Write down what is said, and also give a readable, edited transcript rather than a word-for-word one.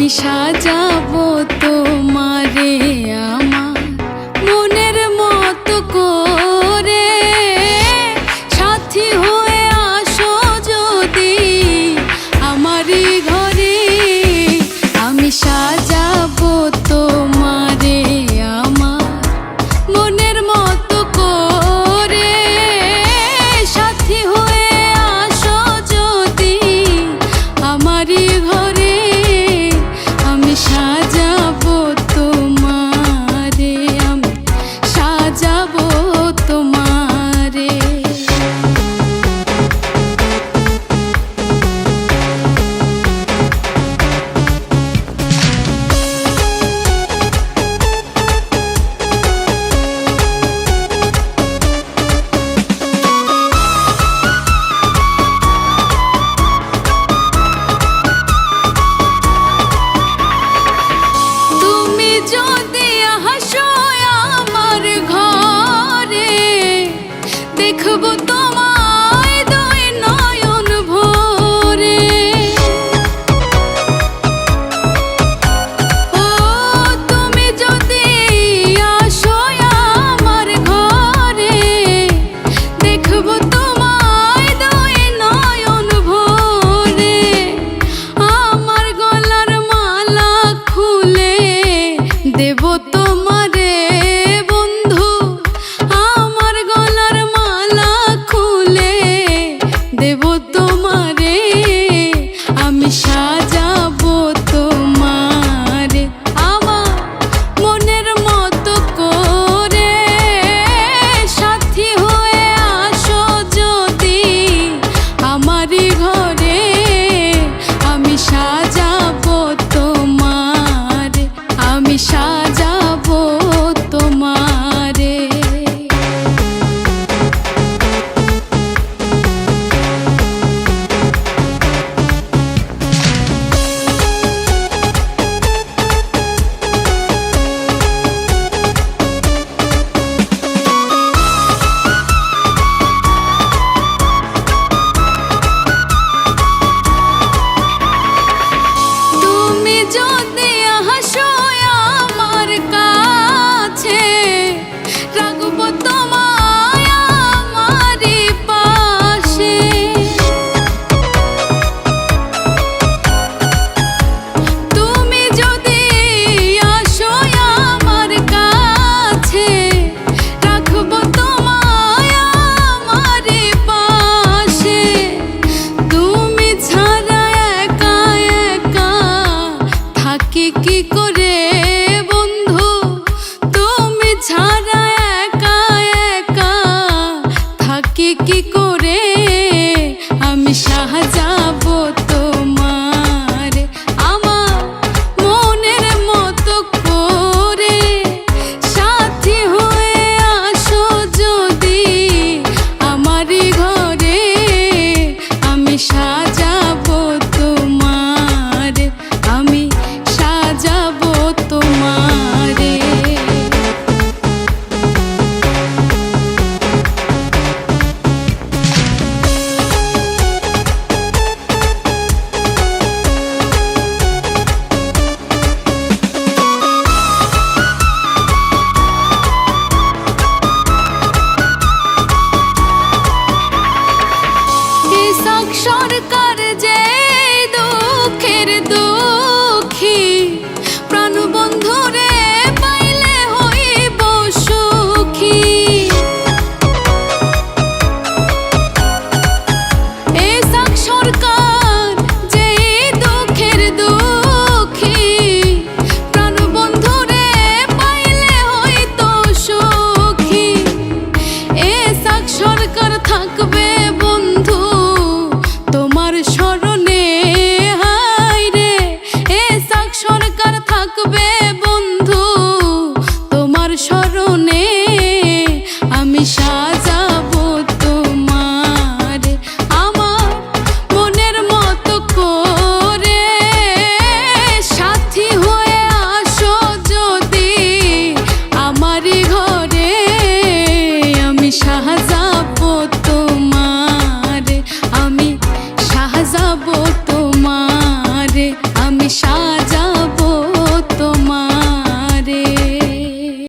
আমি সাজাবো তোমারে আমার মনের মতো করে, সাথী হয়ে আসো যদি আমারই ঘরে। আমি সাজাবো তোমারে আমার মনের মতো করে, সাথী হয়ে আসো যদি আমারই ঘরে। আমি সাজাবো তোমারে, আমি সাজাবো তোমারে। যদি হাসো আমার ঘরে, দেখবো তোমায় দুই নয়ন ভরে। ও তুমি যদি আসো আমার ঘরে, দেখবো তোমায় দুই নয়ন ভরে। আমার গলার মালা খুলে দেবো তোমারে বন্ধু, আমার গলার মালা খুলে দেবো তোমারে। আমি সাজাবো তোমারে আমার মনের মতো করে, সাথী হয়ে আসো যদি আমারই ঘরে। আমি সাজাবো তোমারে, আমি সাজাবো তোমারে। তুমি যদি হাসো আমার কাছে, রাখবো তোমায় আমারই পাশে। তুমি যদি আসো আমার কাছে, রাখবো তোমায় আমারই পাশে। তুমি ছাড়া একা একা থাকি কি করে বন্ধু, তুমি ছাড়া একা একা থাকি কি করে। আমি সাজাবো তোমারে আমার মনের মতো করে, সাথী হয়ে আসো যদি আমারই ঘরে। আমি সাজাবো তোমারে, আমি সাজাবো তোমারে। ইসাক সরকার যে দুঃখের দুঃখী, প্রাণবন্ধুরে পাইলে হইব সুখী। ইসাক সরকার যে দুঃখের দুঃখী, প্রাণবন্ধুরে পাইলে হইতো সুখী। ইসাক সরকার থাকবে বন্ধু তোমার স্মরণে, হায় রে। ইসাক সরকার থাকবে বন্ধু তোমার স্মরণে। আমি সাজাবো তোমারে আমার মনের মতো করে, সাথী হয়ে আসো যদি আমারই ঘরে। আমি সাজাবো তোমারে, আমি সাজাবো তোমারে, আমি